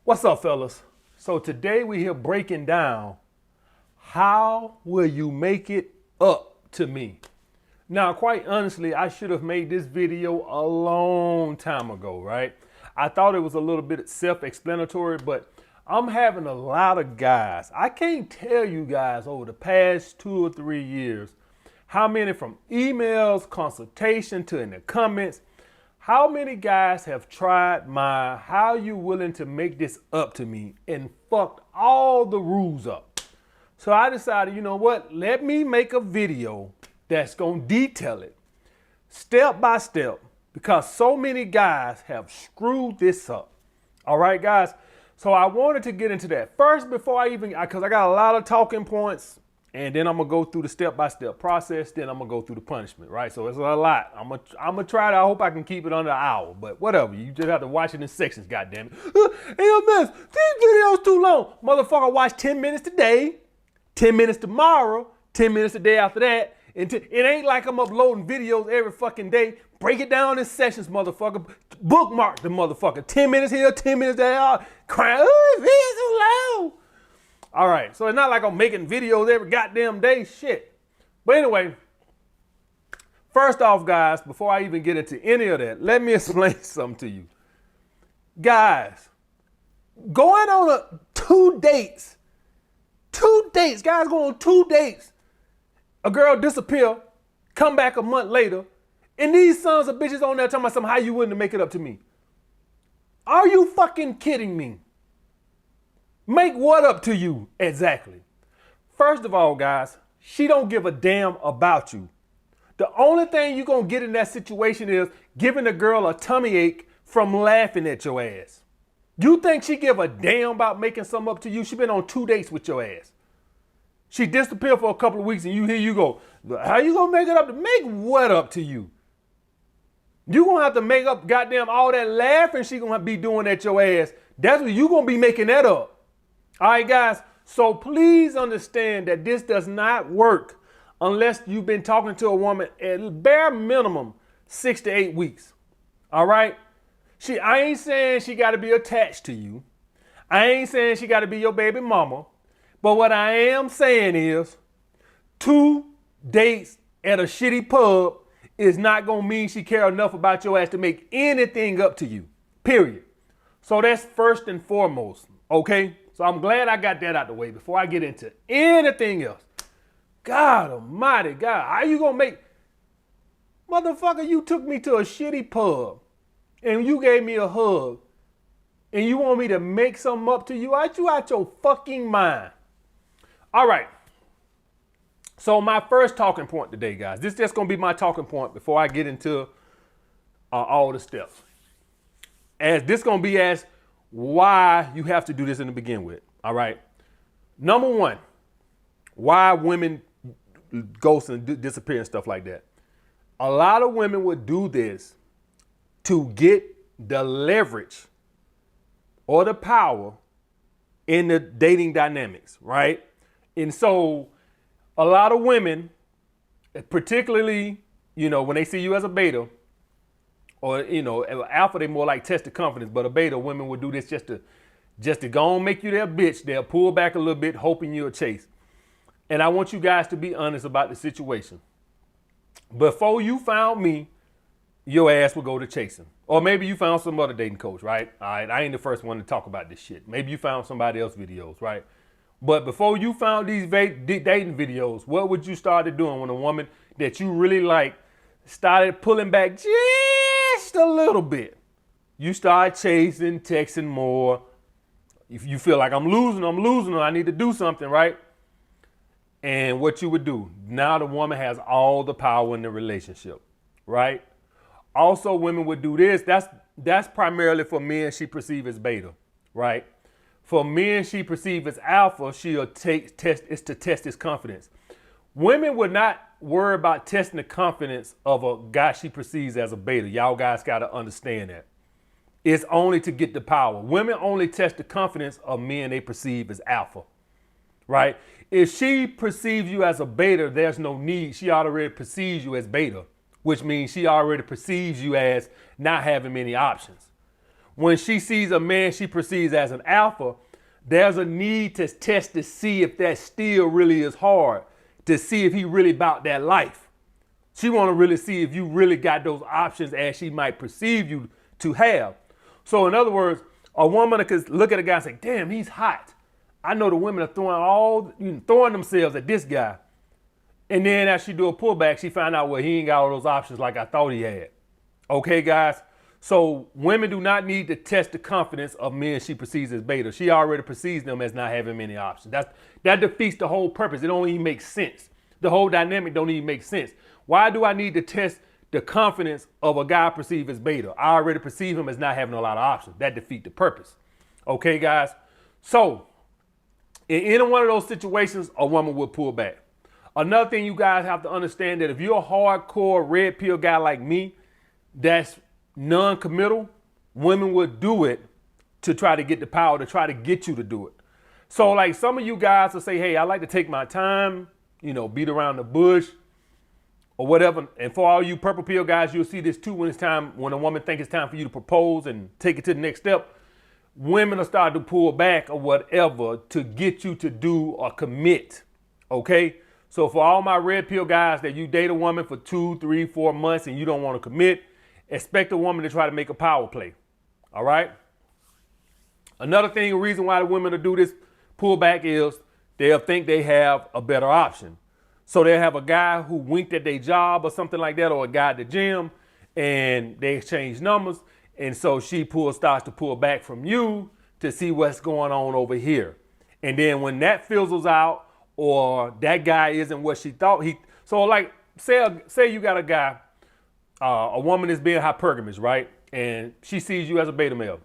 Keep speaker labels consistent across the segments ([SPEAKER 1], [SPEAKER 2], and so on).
[SPEAKER 1] What's up, fellas? So today we here breaking down how will you make it up to me? Now, quite honestly, I should have made this video a long time ago, right? I thought it was a little bit self-explanatory, but I'm having a lot of guys. I can't tell you guys over the past 2 or 3 years how many from emails, consultation to in the comments. How many guys have tried my how you willing to make this up to me and fucked all the rules up? So I decided, you know what? Let me make a video that's going to detail it step by step because so many guys have screwed this up. All right, guys. So I wanted to get into that first before I even, because I got a lot of talking points. And then I'm going to go through the step-by-step process. Then I'm going to go through the punishment, right? So it's a lot. I'm going to try to, I hope I can keep it under an hour. But whatever. You just have to watch it in sections, goddammit. AMS, these videos too long. Motherfucker, watch 10 minutes today, 10 minutes tomorrow, 10 minutes the day after that. It ain't like I'm uploading videos every fucking day. Break it down in sessions, motherfucker. Bookmark the motherfucker. 10 minutes here, 10 minutes there. Crying, oh, this is too long. All right, so it's not like I'm making videos every goddamn day, shit. But anyway, first off, guys, before I even get into any of that, let me explain something to you. Guys, going on two dates, guys go on 2 dates. A girl disappear, come back a month later, and these sons of bitches on there talking about something, how you wouldn't make it up to me. Are you fucking kidding me? Make what up to you exactly? First of all, guys, she don't give a damn about you. The only thing you're going to get in that situation is giving a girl a tummy ache from laughing at your ass. You think she give a damn about making something up to you? She been on 2 dates with your ass. She disappeared for a couple of weeks and here you go. How you going to make it up? Make what up to you? You going to have to make up goddamn all that laughing she going to be doing at your ass. That's what you going to be making that up. All right, guys, so please understand that this does not work unless you've been talking to a woman at bare minimum 6 to 8 weeks. All right? I ain't saying she got to be attached to you. I ain't saying she got to be your baby mama. But what I am saying is 2 dates at a shitty pub is not going to mean she care enough about your ass to make anything up to you, period. So that's first and foremost, okay? So I'm glad I got that out the way before I get into anything else. God almighty, God, how you gonna make, motherfucker, you took me to a shitty pub and you gave me a hug and you want me to make something up to you? Aren't you out your fucking mind? All right. So my first talking point today, guys, this is just gonna be my talking point before I get into all the steps. As this gonna be as why you have to do this in the begin with. All right. Number one, why women ghost and disappear and stuff like that. A lot of women would do this to get the leverage or the power in the dating dynamics, right? And so a lot of women, particularly, when they see you as a beta, or, alpha, they more like tested confidence, but a beta, women would do this just to go and make you their bitch. They'll pull back a little bit, hoping you'll chase. And I want you guys to be honest about the situation. Before you found me, your ass would go to chasing. Or maybe you found some other dating coach, right? All right, I ain't the first one to talk about this shit. Maybe you found somebody else's videos, right? But before you found these dating videos, what would you start doing when a woman that you really like started pulling back just a little bit? You start chasing, texting more. If you feel like I'm losing, I need to do something, right? And what you would do, now the woman has all the power in the relationship, right? Also, women would do this. That's primarily for men she perceives as beta, right? For men she perceives as alpha, she'll test his confidence. Women would not worry about testing the confidence of a guy she perceives as a beta. Y'all guys got to understand that. It's only to get the power. Women only test the confidence of men they perceive as alpha, right? If she perceives you as a beta, there's no need. She already perceives you as beta, which means she already perceives you as not having many options. when she sees a man she perceives as an alpha, there's a need to test to see if that still really is hard, to see if he really about that life. She want to really see if you really got those options as she might perceive you to have. So in other words, a woman could look at a guy and say, damn, he's hot. I know the women are throwing themselves at this guy. And then as she do a pullback, she found out, well, he ain't got all those options like I thought he had. Okay, guys? So women do not need to test the confidence of men she perceives as beta. She already perceives them as not having many options. That defeats the whole purpose. It don't even make sense. The whole dynamic don't even make sense. Why do I need to test the confidence of a guy perceived as beta? I already perceive him as not having a lot of options. That defeats the purpose. Okay, guys? So in any one of those situations, a woman will pull back. Another thing you guys have to understand, that if you're a hardcore red pill guy like me, that's non-committal, women would do it to try to get the power, to try to get you to do it. So like some of you guys will say, hey, I like to take my time, beat around the bush or whatever. And for all you purple pill guys, you'll see this too when a woman thinks it's time for you to propose and take it to the next step. Women will start to pull back or whatever to get you to do or commit. Okay? So for all my red pill guys that you date a woman for 2, 3, 4 months and you don't want to commit, expect a woman to try to make a power play. All right? Another thing, a reason why the women will do this pullback is they'll think they have a better option. So they'll have a guy who winked at their job or something like that, or a guy at the gym, and they exchange numbers. And so she starts to pull back from you to see what's going on over here. And then when that fizzles out, or that guy isn't what she thought so like say you got a guy, a woman is being hypergamous, right? And she sees you as a beta male.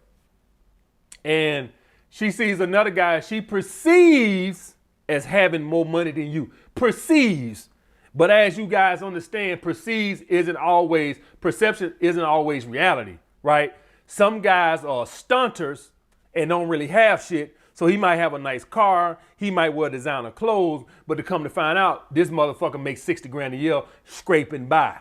[SPEAKER 1] And she sees another guy she perceives as having more money than you. Perceives. But as you guys understand, perceives perception isn't always reality, right? Some guys are stunters and don't really have shit. So he might have a nice car, he might wear designer clothes, but to come to find out, this motherfucker makes 60 grand a year scraping by,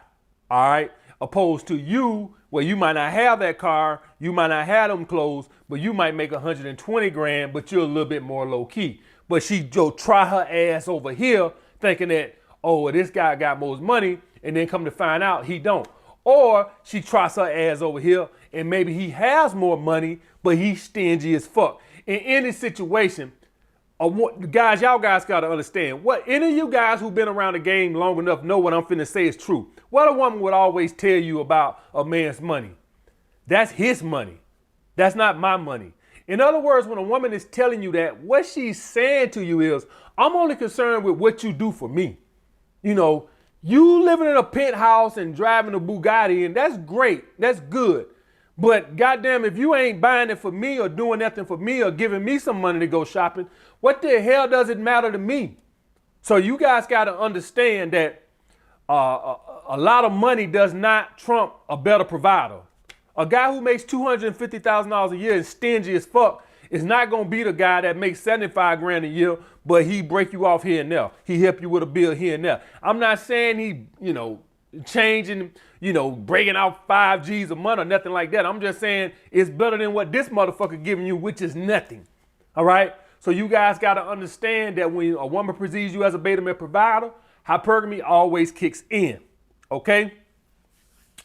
[SPEAKER 1] all right? Opposed to you, where you might not have that car, you might not have them clothes, but you might make 120 grand, but you're a little bit more low key. But she try her ass over here thinking that, oh, this guy got most money, and then come to find out he don't. Or she tries her ass over here and maybe he has more money, but he's stingy as fuck. In any situation, guys, y'all guys got to understand, what any of you guys who've been around the game long enough know what I'm finna say is true. What a woman would always tell you about a man's money. That's his money. That's not my money. In other words, when a woman is telling you that, what she's saying to you is, I'm only concerned with what you do for me. You living in a penthouse and driving a Bugatti, and that's great. That's good. But goddamn, if you ain't buying it for me or doing nothing for me or giving me some money to go shopping, what the hell does it matter to me? So you guys got to understand that a lot of money does not trump a better provider. A guy who makes $250,000 a year and stingy as fuck is not going to be the guy that makes 75 grand a year, but he break you off here and there. He help you with a bill here and there. I'm not saying he, changing, breaking out 5 G's a month or nothing like that. I'm just saying it's better than what this motherfucker giving you, which is nothing. All right? So you guys got to understand that when a woman perceives you as a beta male provider, hypergamy always kicks in. Okay?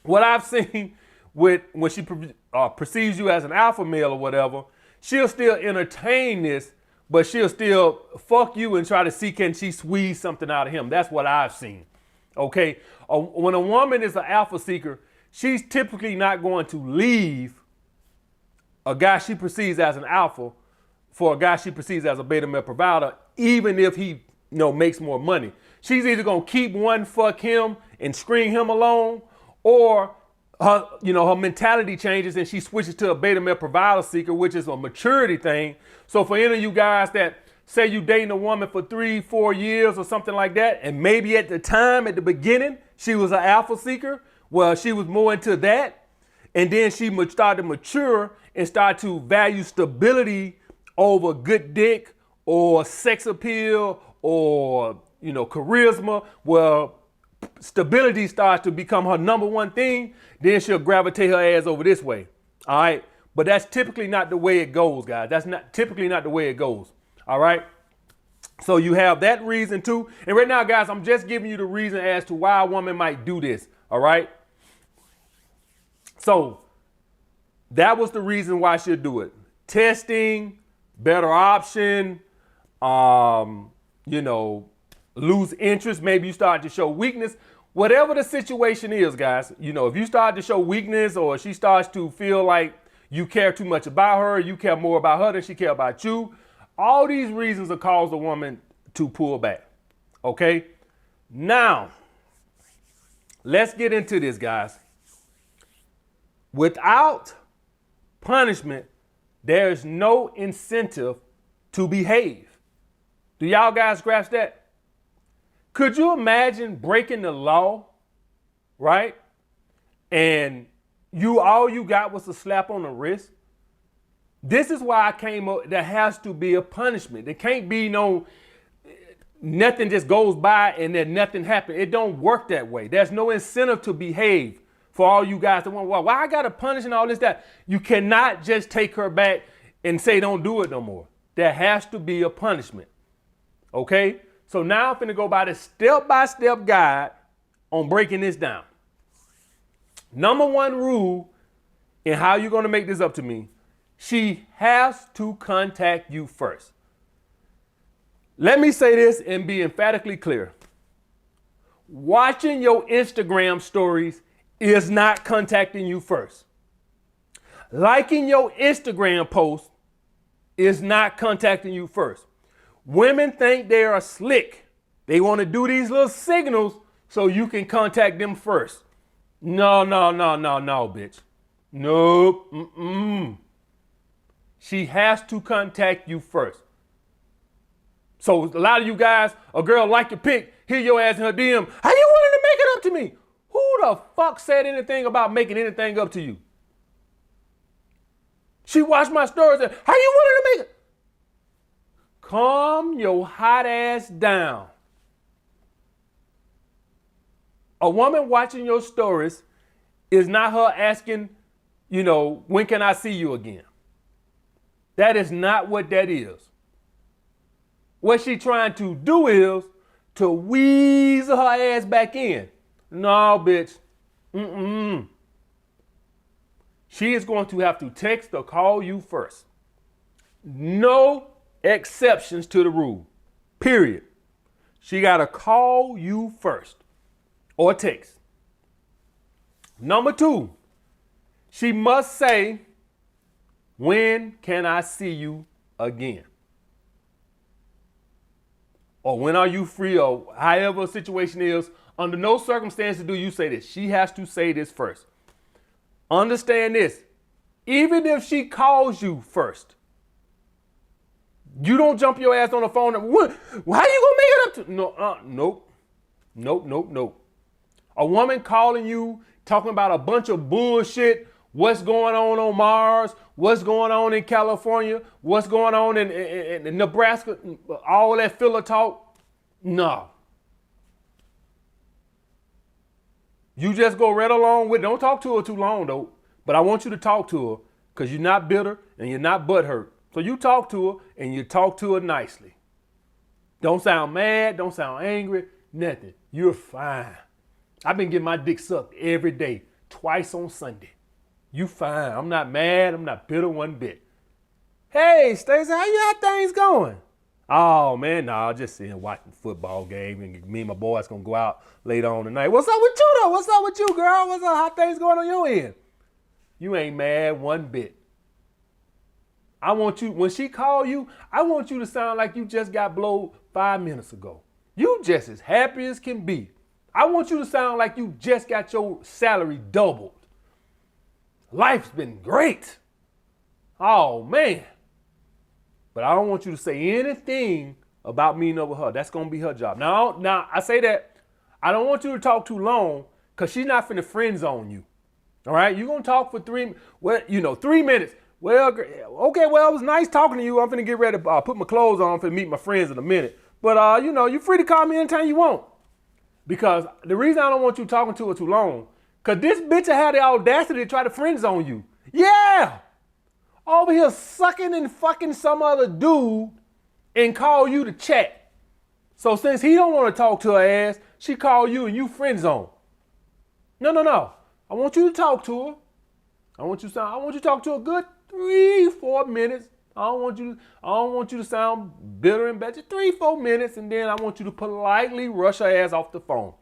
[SPEAKER 1] What I've seen when she perceives you as an alpha male or whatever, she'll still entertain this, but she'll still fuck you and try to see can she squeeze something out of him. That's what I've seen. Okay? When a woman is an alpha seeker, she's typically not going to leave a guy she perceives as an alpha for a guy she perceives as a beta male provider, even if he makes more money. She's either going to keep one, fuck him and string him along, or her mentality changes and she switches to a beta male provider seeker, which is a maturity thing. So for any of you guys that say you dating a woman for 3-4 years or something like that, and maybe at the time, at the beginning, she was an alpha seeker, well, she was more into that, and then she started to mature and start to value stability over good dick or sex appeal or, charisma. Well, stability starts to become her number one thing, then she'll gravitate her ass over this way. All right. But that's typically not the way it goes, guys. That's not typically not the way it goes. All right. So you have that reason too. And right now, guys, I'm just giving you the reason as to why a woman might do this. All right. So that was the reason why she'll do it. Testing, better option, lose interest. Maybe you start to show weakness. Whatever the situation is, guys, if you start to show weakness or she starts to feel like you care too much about her, you care more about her than she care about you, all these reasons will cause a woman to pull back. Okay? Now, let's get into this, guys. Without punishment, there's no incentive to behave. Do y'all guys grasp that? Could you imagine breaking the law, right? And all you got was a slap on the wrist? This is why I came up, there has to be a punishment. There can't be nothing just goes by and then nothing happens. It don't work that way. There's no incentive to behave for all you guys that want, well, why I got to punish and all this, that. You cannot just take her back and say don't do it no more. There has to be a punishment. Okay? So now I'm going to go by the step-by-step guide on breaking this down. Number one rule in how you're going to make this up to me, she has to contact you first. Let me say this and be emphatically clear. Watching your Instagram stories is not contacting you first. Liking your Instagram post is not contacting you first. Women think they are slick. They want to do these little signals so you can contact them first. No, bitch. Nope. She has to contact you first. So a lot of you guys, a girl like your pic, hear your ass in her DM, how you willing to make it up to me? Who the fuck said anything about making anything up to you? She watched my stories and, how you willing to make it? Calm your hot ass down. A woman watching your stories is not her asking, when can I see you again? That is not what that is. What she trying to do is to weasel her ass back in. No, bitch. She is going to have to text or call you first. No exceptions to the rule. Period. She got to call you first or text. Number two, she must say, when can I see you again? Or when are you free, or however a situation is. Under no circumstances do you say this. She has to say this first. Understand this. Even if she calls you first, you don't jump your ass on the phone. How you gonna make it up to? Nope. A woman calling you, talking about a bunch of bullshit. What's going on Mars? What's going on in California? What's going on in Nebraska? All that filler talk? No. You just go right along with it. Don't talk to her too long, though. But I want you to talk to her because you're not bitter and you're not butthurt. So you talk to her and you talk to her nicely. Don't sound mad. Don't sound angry. Nothing. You're fine. I've been getting my dick sucked every day, twice on Sunday. You fine. I'm not mad. I'm not bitter one bit. Hey, Stacey, how things going? Oh, man, nah, just sitting watching the football game, and me and my boys going to go out later on tonight. What's up with you, though? What's up with you, girl? What's up? How things going on your end? You ain't mad one bit. I want you, when she call you, I want you to sound like you just got blowed 5 minutes ago. You just as happy as can be. I want you to sound like you just got your salary doubled. Life's been great. Oh, man. But I don't want you to say anything about meeting up with her. That's going to be her job. Now, I say that I don't want you to talk too long because she's not finna friend zone you. All right? You're going to talk for 3 minutes. Well, okay, well, it was nice talking to you. I'm finna get ready to put my clothes on. I'm finna meet my friends in a minute. But, you're free to call me anytime you want. Because the reason I don't want you talking to her too long, because this bitch had the audacity to try to friend zone you. Yeah. over here sucking and fucking some other dude and call you to chat. So since he don't want to talk to her ass, she call you and you friend zone. No. I want you to talk to her. I want you to talk to her a good 3-4 minutes. I don't want you to sound bitter and bad. Just 3-4 minutes, and then I want you to politely rush her ass off the phone.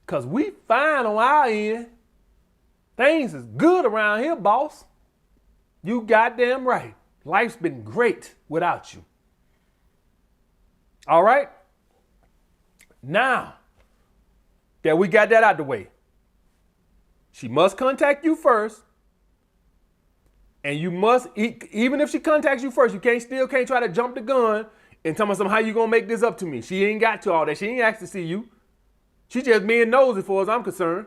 [SPEAKER 1] Cause we fine on our end. Things is good around here, boss. You goddamn right. Life's been great without you. All right? Now that we got that out the way, she must contact you first. And you must, even if she contacts you first, you can't try to jump the gun and tell me how you gonna make this up to me. She ain't got to all that. She ain't asked to see you. She just being nosy, as far as I'm concerned.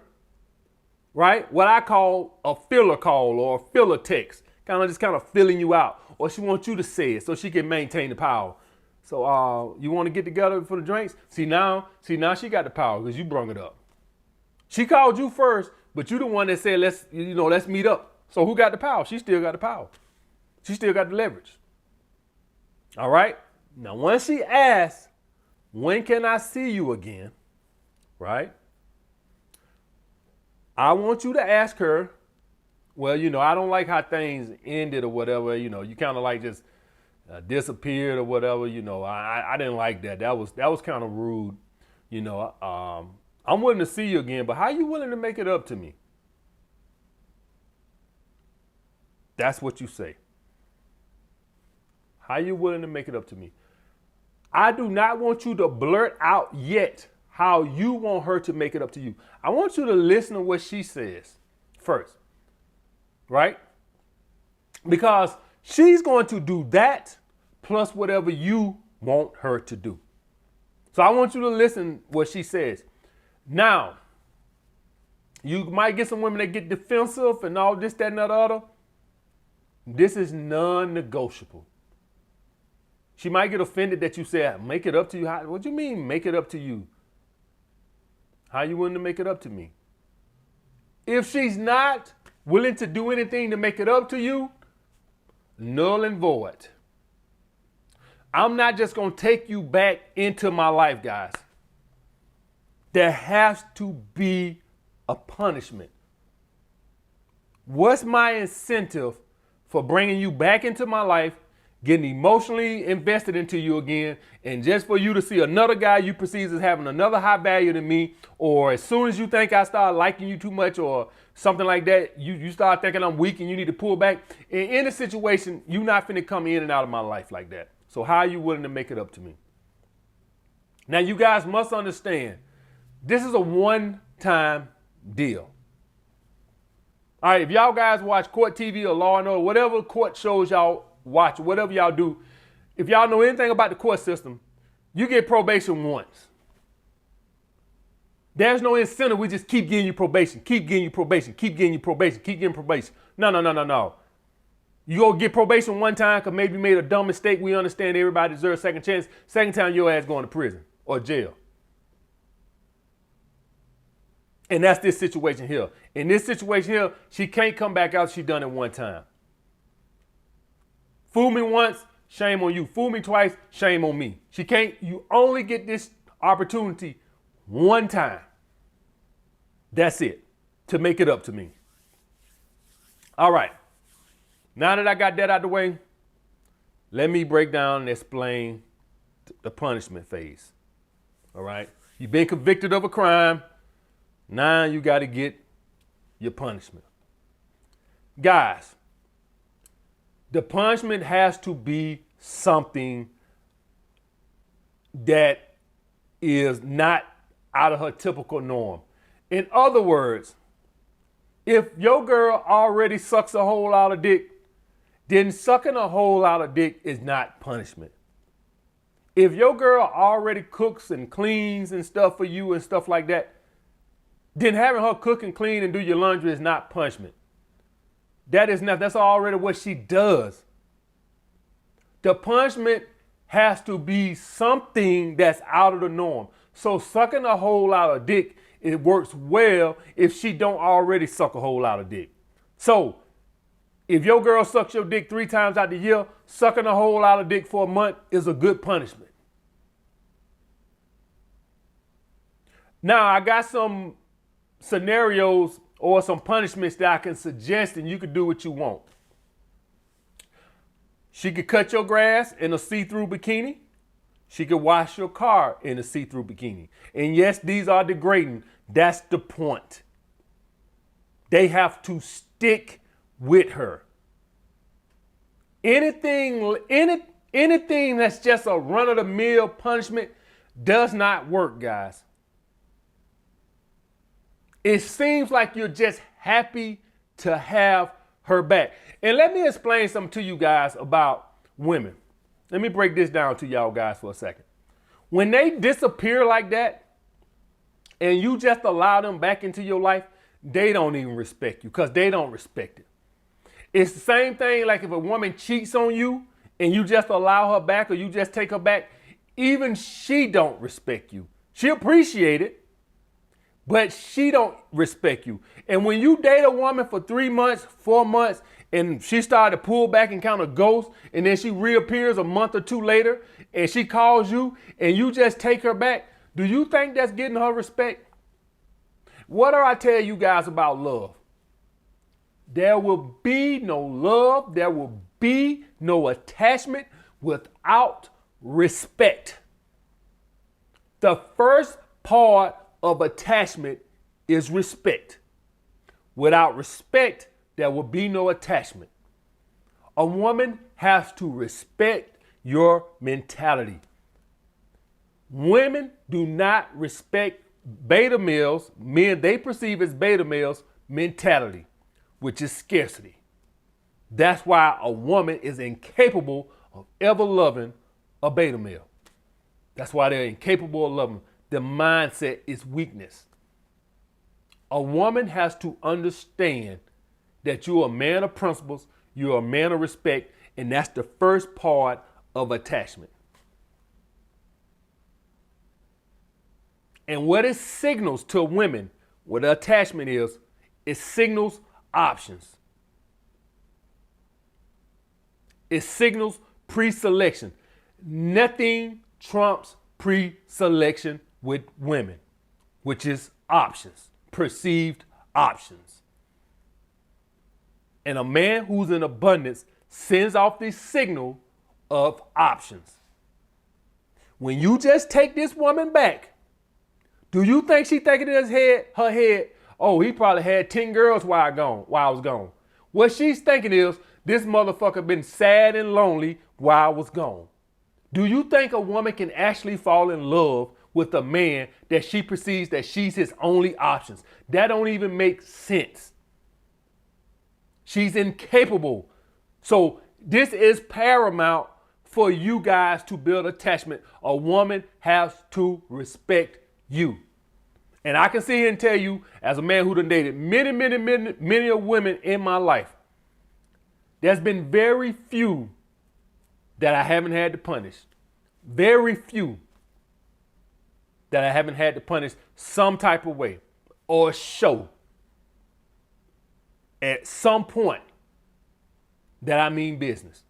[SPEAKER 1] Right? What I call a filler call or a filler text. Kind of filling you out. Or she wants you to say it so she can maintain the power. So you want to get together for the drinks? See now she got the power because you brung it up. She called you first, but you the one that said let's meet up. So who got the power? She still got the power. She still got the leverage. All right? Now, once she asks, when can I see you again? Right? I want you to ask her, well, I don't like how things ended or whatever. You kind of like just disappeared or whatever. I didn't like that. That was kind of rude. I'm willing to see you again, but how you willing to make it up to me? That's what you say. How you willing to make it up to me? I do not want you to blurt out yet how you want her to make it up to you. I want you to listen to what she says first, right? Because she's going to do that plus whatever you want her to do. So I want you to listen what she says. Now, you might get some women that get defensive and all this, that, and that other. This is non-negotiable. She might get offended that you said, make it up to you. What do you mean, make it up to you? How you willing to make it up to me? If she's not willing to do anything to make it up to you, null and void. I'm not just going to take you back into my life, guys. There has to be a punishment. What's my incentive for bringing you back into my life, getting emotionally invested into you again, and just for you to see another guy you perceive as having another high value than me, or as soon as you think I start liking you too much or something like that, you start thinking I'm weak and you need to pull back. In a situation, you're not finna come in and out of my life like that. So how are you willing to make it up to me? Now, you guys must understand, this is a one-time deal. All right, if y'all guys watch court TV or Law and Order, whatever court shows y'all watch, whatever y'all do, if y'all know anything about the court system, you get probation once. There's no incentive. We just keep getting you probation, keep getting you probation, keep getting you probation, keep getting probation. No. You go get probation one time because maybe you made a dumb mistake. We understand everybody deserves a second chance. Second time, your ass going to prison or jail. And that's this situation here. In this situation here, she can't come back out. She done it one time. Fool me once, shame on you. Fool me twice, shame on me. She can't. You only get this opportunity one time. That's it. To make it up to me. All right. Now that I got that out the way, let me break down and explain the punishment phase. All right. You've been convicted of a crime. Now you got to get your punishment. Guys, the punishment has to be something that is not out of her typical norm. In other words, if your girl already sucks a whole lot of dick, then sucking a whole lot of dick is not punishment. If your girl already cooks and cleans and stuff for you and stuff like that, then having her cook and clean and do your laundry is not punishment. That is not, that's already what she does. The punishment has to be something that's out of the norm. So sucking a whole lot of dick, it works well if she don't already suck a whole lot of dick. So If your girl sucks your dick 3 times out the year, sucking a whole lot of dick for a month is a good punishment. Now, I got some scenarios or some punishments that I can suggest, and you can do what you want. She could cut your grass in a see-through bikini. She could wash your car in a see-through bikini. And yes, these are degrading. That's the point. They have to stick with her. Anything that's just a run-of-the-mill punishment does not work, guys. It seems like you're just happy to have her back. And let me explain something to you guys about women. Let me break this down to y'all guys for a second. When they disappear like that and you just allow them back into your life, they don't even respect you because they don't respect it. It's the same thing like if a woman cheats on you and you just allow her back or you just take her back, even she don't respect you. She appreciate it, but she don't respect you. And when you date a woman for 3 months, 4 months, and she started to pull back and kind of ghost, and then she reappears a month or 2 later, and she calls you, and you just take her back, do you think that's getting her respect? What do I tell you guys about love? There will be no love, there will be no attachment without respect. The first part of attachment is respect. Without respect, there will be no attachment. A woman has to respect your mentality. Women do not respect beta males, men they perceive as beta males, mentality, which is scarcity. That's why a woman is incapable of ever loving a beta male. That's why they're incapable of loving. The mindset is weakness. A woman has to understand that you're a man of principles, you're a man of respect, and that's the first part of attachment. And what it signals to women, what attachment is, it signals options. It signals pre-selection. Nothing trumps pre-selection with women, which is options, perceived options. And a man who's in abundance sends off this signal of options. When you just take this woman back, do you think she thinking in her head, oh, he probably had 10 girls while I was gone? What she's thinking is, this motherfucker been sad and lonely while I was gone. Do you think a woman can actually fall in love with a man that she perceives that she's his only options? That don't even make sense. She's incapable. So this is paramount for you guys to build attachment. A woman has to respect you. And I can sit here and tell you, as a man who done dated many women in my life, there's been very few that I haven't had to punish. Very few that I haven't had to punish some type of way or show at some point that I mean business.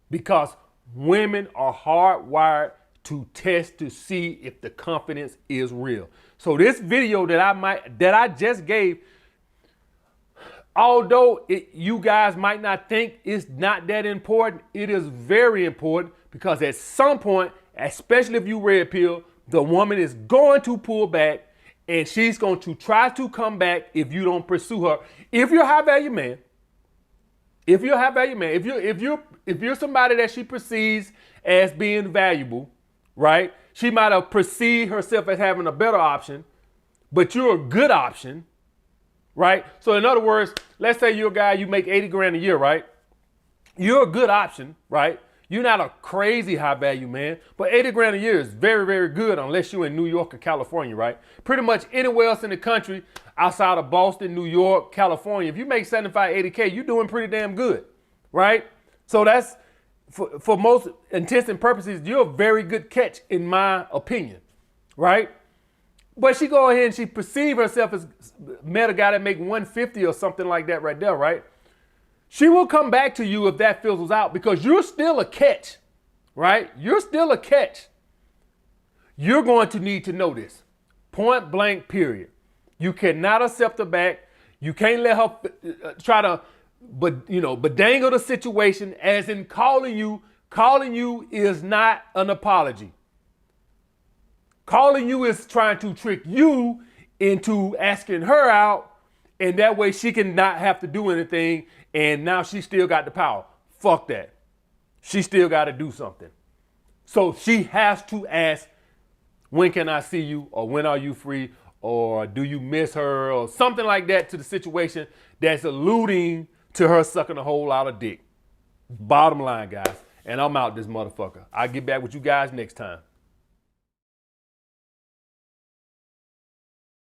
[SPEAKER 1] Because women are hardwired to test to see if the confidence is real. So this video that I just gave, although you guys might not think it's not that important, it is very important because at some point, especially if you red pill, the woman is going to pull back and she's going to try to come back if you don't pursue her. If you're a high value man, if you're somebody that she perceives as being valuable, right? She might have perceived herself as having a better option, but you're a good option, right? So in other words, let's say you're a guy, you make 80 grand a year, right? You're a good option, right? You're not a crazy high value man, but 80 grand a year is very, very good unless you're in New York or California, right? Pretty much anywhere else in the country outside of Boston, New York, California, if you make 75, 80K, you're doing pretty damn good, right? So that's, for most intents and purposes, you're a very good catch in my opinion, right? But she go ahead and she perceive herself as met a guy that make 150 or something like that right there, right? She will come back to you if that fizzles out because you're still a catch, right? You're still a catch. You're going to need to know this. Point blank, period. You cannot accept her back. You can't let her try to, bedangle the situation as in calling you. Calling you is not an apology. Calling you is trying to trick you into asking her out, and that way she can not have to do anything, and now she still got the power. Fuck that. She still got to do something. So she has to ask, when can I see you, or when are you free, or do you miss her, or something like that to the situation that's alluding to her sucking a whole lot of dick. Bottom line, guys. And I'm out this motherfucker. I'll get back with you guys next time.